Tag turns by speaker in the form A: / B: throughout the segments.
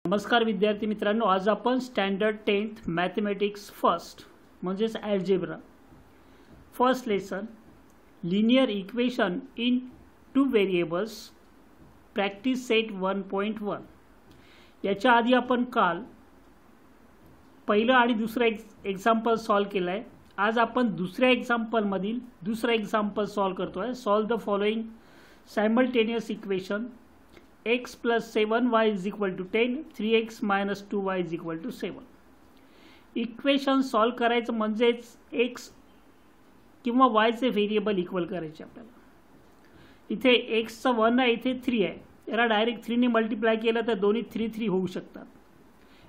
A: नमस्कार विद्यार्थी मित्रांनो, आज आपण स्टँडर्ड 10th मॅथमॅटिक्स फर्स्ट म्हणजेच algebra first lesson linear equation in two variables practice set 1.1 याच्या आधी आपण काल पहिलं आणि दुसरं एक्झाम्पल सॉल्व केलं आहे. आज आपण दुसऱ्या एक्झाम्पलमधील दुसरा एक्झाम्पल सॉल्व करतो आहे. Solve the following simultaneous equation x plus 7y is equal to 10, 3x minus 2y is equal to 7. Equation solve करायचं म्हणजेच x किंवा y चे व्हेरिएबल इक्वल करायचे आपल्याला. इथे x चा 1 आहे, इथे 3 आहे. याला डायरेक्ट 3 ने मल्टिप्लाय केलं तर दोन्ही 3 3 होऊ शकतात.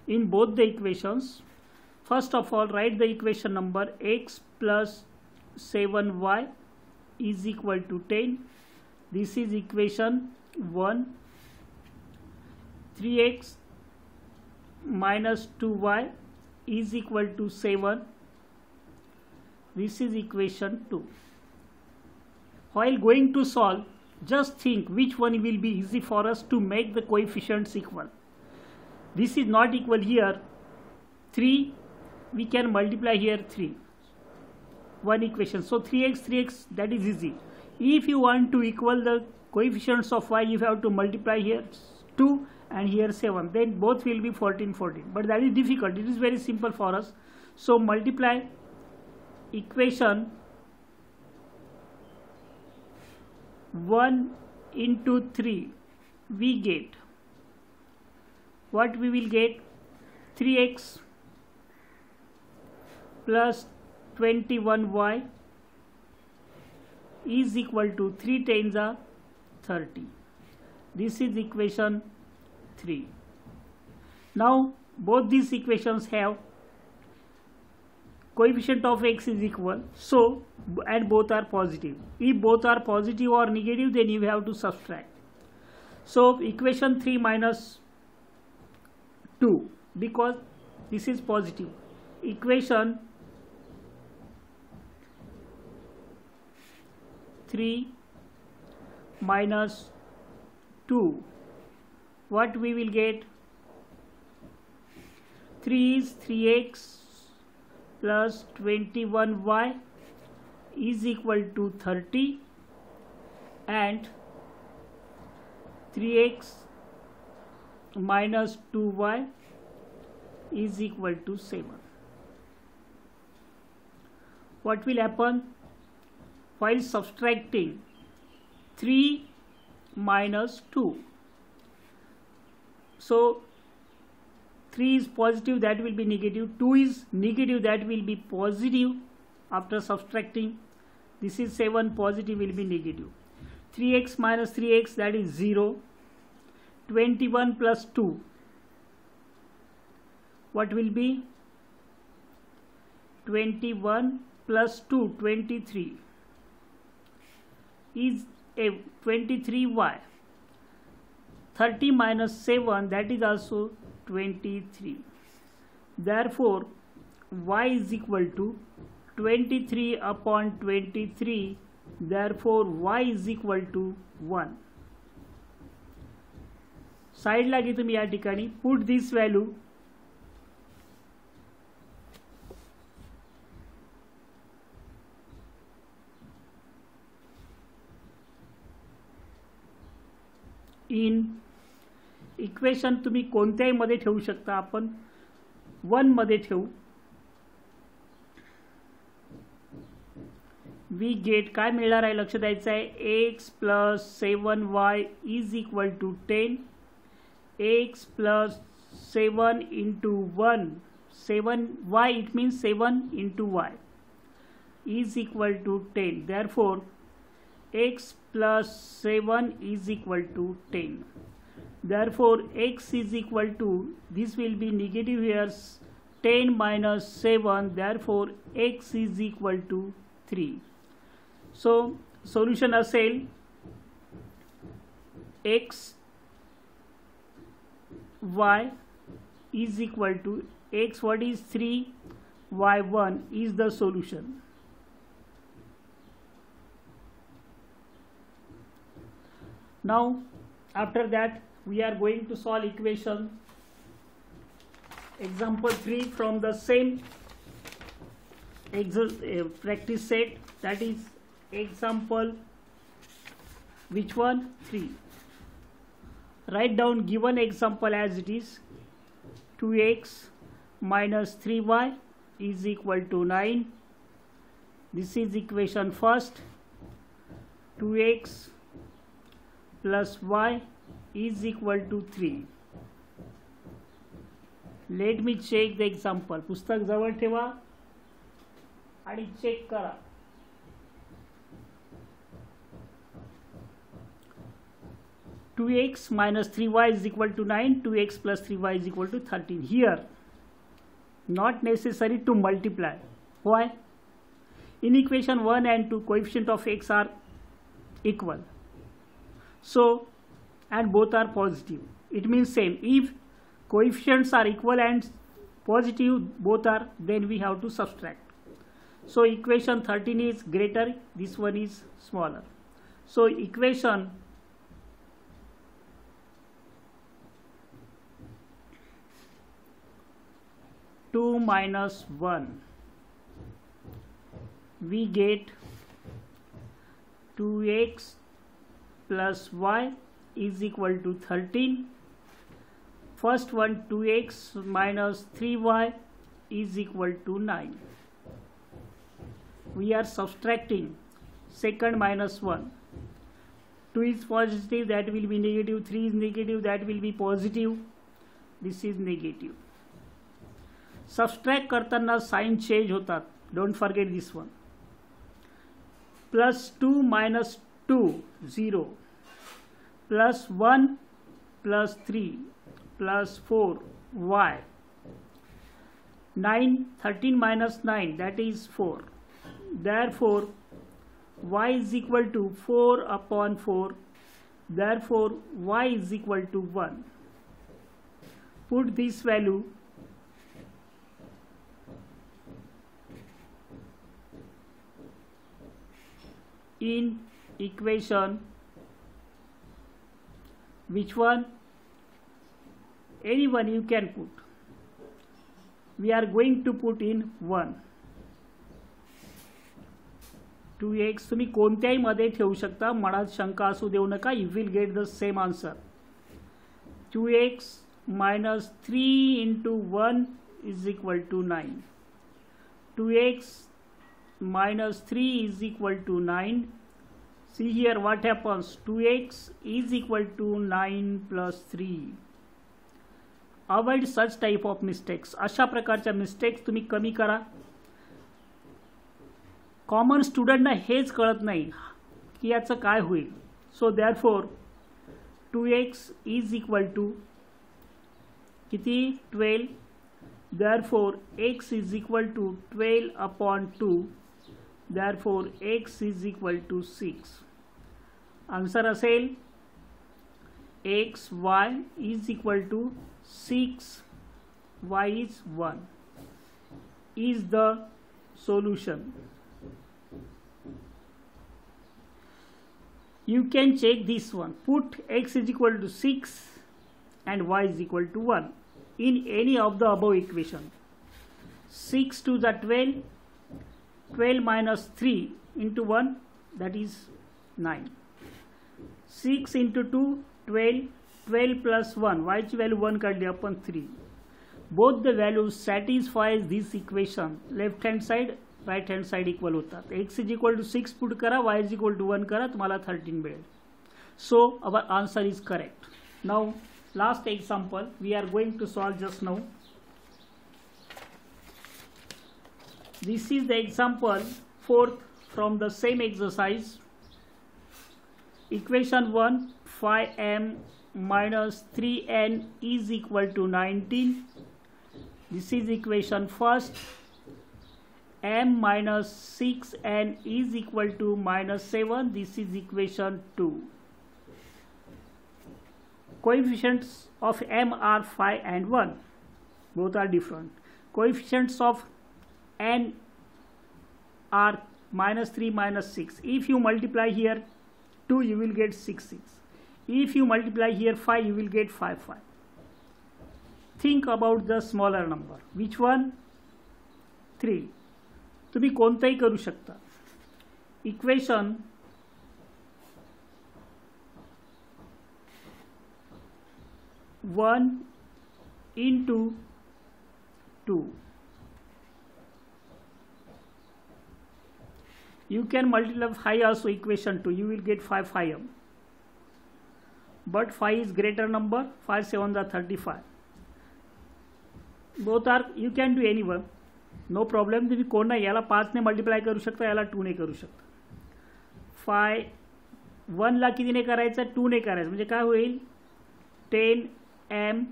A: In both the equations first of all right the equation number x plus 7y is equal to 10. This is equation 1. 3x minus 2y is equal to 7. This is equation 2. While going to solve, just think which one will be easy for us to make the coefficients equal. This is not equal here. 3, we can multiply here 3. One equation. So 3x, that is easy. If you want to equal the coefficients of y, you have to multiply here 2 and here 7, then both will be 14 14, but that is difficult. It is very simple for us. So multiply equation 1 into 3, we get what we will get 3x plus 21y is equal to 3 times 30. This is equation 3. Now both these equations have coefficient of x is equal, so and both are positive. If both are positive or negative, then you have to subtract. So equation 3 minus 2, because this is positive. Equation 3 minus 2, what we will get? 3 is 3x plus 21y is equal to 30, and 3x minus 2y is equal to 7. What will happen while subtracting 3 minus 2? So 3 is positive, that will be negative. 2 is negative, that will be positive. After subtracting, this is 7, positive will be negative. 3x minus 3x, that is 0. 21 plus 2, what will be? 21 plus 2, 23 is a 23y. 30 minus 7, that is also 23. Therefore y is equal to 23 upon 23. Therefore y is equal to 1. Side ला घे तुम्ही या ठिकाणी. Put this value in equation तुम्ही कोणत्याही मध्ये ठेवू शकता. आपण 1 मध्ये ठेवू. वी गेट काय मिळणार आहे लक्ष द्यायचं आहे. x plus 7y is equal to 10. x plus 7 into 1, 7y, it means 7 into y is equal to 10. Therefore x plus 7 is equal to 10. Therefore x is equal to, this will be negative here, 10 minus 7. Therefore x is equal to 3. So solution असेल x y is equal to x, what is 3, y 1 is the solution. Now after that we are going to solve equation Example 3 from the same practice set, that is example which one? 3. Write down given example as it is. 2x minus 3y is equal to 9. This is equation first. 2x plus y is equal to 3. Let me check the example. पुस्तक जवळ ठेवा आणि check करा. Two x minus 3y is equal to 9. 2x plus 3y is equal to 13. Here, not necessary to multiply. Why? In equation 1 and 2, coefficient of x are equal. So, and both are positive. It means same. If coefficients are equal and positive, both are, then we have to subtract. So, equation 13 is greater. This one is smaller. So, equation 2 minus 1, we get 2x plus y is equal to 13. First one, 2x minus 3y is equal to 9. We are subtracting. Second minus 1. 2 is positive, that will be negative. 3 is negative, that will be positive. This is negative. Subtract करताना sign change होतात. Don't forget this one. Plus 2 minus 2, 0. Plus 1 plus 3 plus 4, y. 9, 13 minus 9, that is 4. Therefore, y is equal to 4 upon 4. Therefore, y is equal to 1. Put this value in equation which one? Anyone you can put. We are going to put in 1. 2x तुम्ही कोणत्याही मध्ये ठेवू शकता, मनात शंका असू देऊ नका. You will get the same answer. 2x minus 3 into 1 is equal to 9. 2x minus 3 is equal to 9. See here what happens. 2x is equal to 9 plus 3. Avoid such type of mistakes. अशा प्रकारच्या mistakes तुम्ही कमी करा. Common स्टुडंटना हेच कळत नाही की याचं काय होईल. So therefore 2x is equal to किती 12. Therefore x is equal to 12 upon 2. Therefore, x is equal to 6. Answer असेल x y is equal to 6. Y is 1. Is the solution. You can check this one. Put x is equal to 6 and y is equal to 1 in any of the above equation. 6 to the 12. 12 minus 3 into 1, that is 9. 6 into 2, 12. 12 plus 1, y ची value 1 काढली आपण 3. Both the values satisfies this equation. Left hand side, right hand side equal होतात. x is equal to 6 put करा, y is equal to 1 करा, तुम्हाला 13 मिळेल. So our answer is correct. Now last example we are going to solve just now. This is the example 4th from the same exercise. Equation 1, 5m minus 3n is equal to 19. This is equation first. M minus 6n is equal to minus 7. This is equation 2. Coefficients of m are 5 and 1. Both are different. Coefficients of n are minus 3 minus 6. If you multiply here 2, you will get 6 6. If you multiply here 5, you will get 5 5. Think about the smaller number. Which one? 3. तुम्ही कोणतंही करू शकता. Equation 1 into 2. You can multiply 5 also equation 2. You will get 5m. But 5 is greater number. 5 7 are 35. Both are, you can do any one. No problem. तुम्ही कोणा याला 5 ने multiply करू शकता, याला 2 ने करू शकता. 1 ला कितीने करायचं? 2 ने करायचं. म्हणजे काय होईल? 10m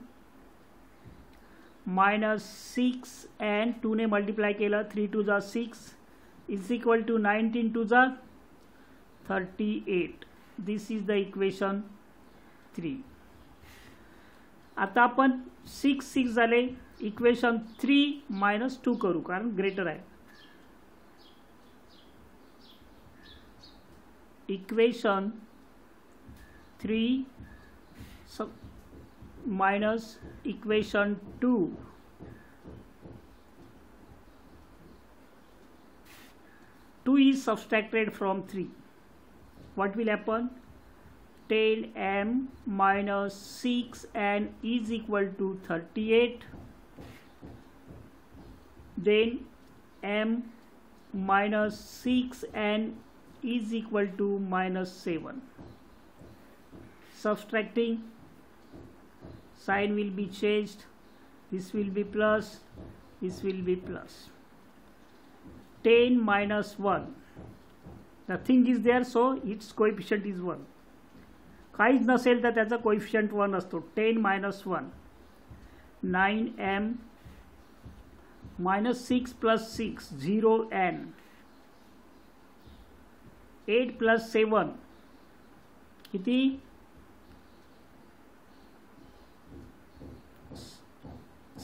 A: minus 6n 2 ने मल्टिप्लाय केलं. 3 2 जा 6 is equal to 19 2 जा 38. This is the equation 3. आता आपण 6 6 झाले. इक्वेशन 3 minus 2 करू, कारण ग्रेटर आहे. Equation 3 minus equation 2. 2 is subtracted from 3. What will happen? 10m minus 6n is equal to 38. Then m minus 6n is equal to minus 7. Subtracting, sign will be changed. This will be plus, this will be plus. 10 minus 1. Nothing is there, so its coefficient is 1. काहीच नसेल तर त्याचा coefficient 1 असतो. 10 minus 1. 9m minus 6 plus 6 0n. 8 plus 7 किती?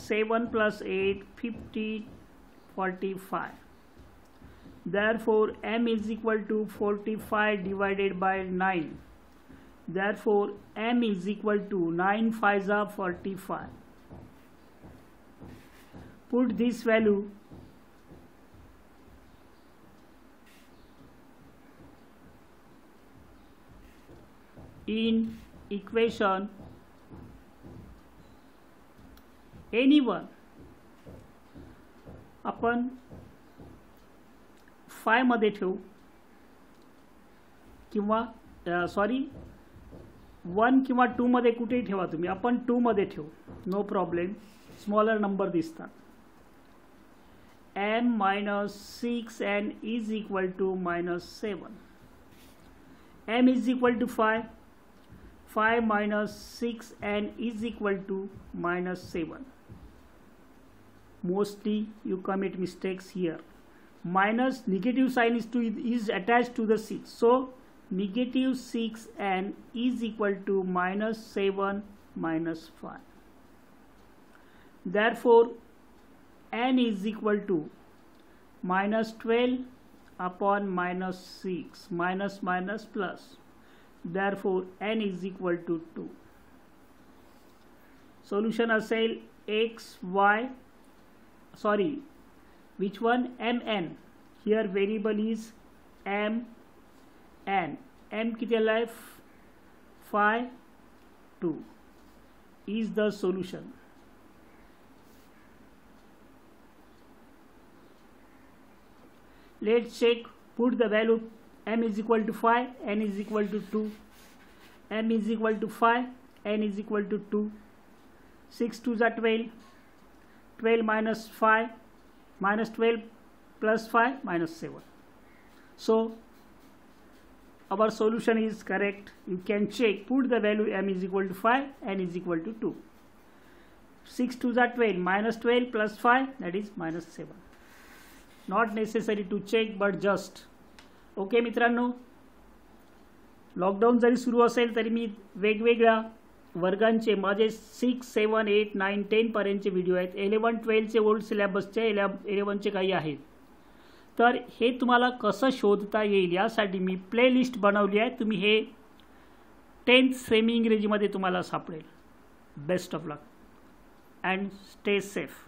A: 7 plus 8 50 45. Therefore m is equal to 45 divided by 9. Therefore m is equal to 9 5s are 45. Put this value in equation anyone. आपण 5 मध्ये ठेवू किंवा 1 किंवा 2 मध्ये कुठेही ठेवा तुम्ही. आपण 2 मध्ये ठेवू, नो प्रॉब्लेम. स्मॉलर नंबर दिसतात. m minus 6n is equal to minus 7. m is equal to 5. 5 minus 6n is equal to minus 7. Mostly you commit mistakes here. Minus negative sign is attached to the 6. So negative 6n is equal to minus 7 minus 5. Therefore n is equal to minus 12 upon minus 6. Minus minus plus. Therefore n is equal to 2. Solution असेल x y, which one? mn. Here variable is m n. m किती आलाय? 5 2 is the solution. Let's check. Put the value. m is equal to 5, n is equal to 2. m is equal to 5, n is equal to 2. 6 2s are 12. 12 minus 5 minus 12 plus 5 minus 7. So our solution is correct. You can check. Put the value m is equal to 5, n is equal to 2. 6 2s are 12. Minus 12 plus 5, that is minus 7. Not necessary to check, but just. Okay मित्रांनो, lockdown जरी सुरू असेल तरी मी वेगवेगळ्या वर्गांचे माझे 6 7 8 9 10 पर्यंतचे video आहेत. 11 12चे old सिलेबसचे 11चे काही आहेत. तर हे तुम्हाला कसं शोधता येईल यासाठी मी प्लेलिस्ट बनवली आहे. तुम्ही हे 10th सेमी इंग्रजीमध्ये तुम्हाला सापडेल. Best of luck. and stay safe.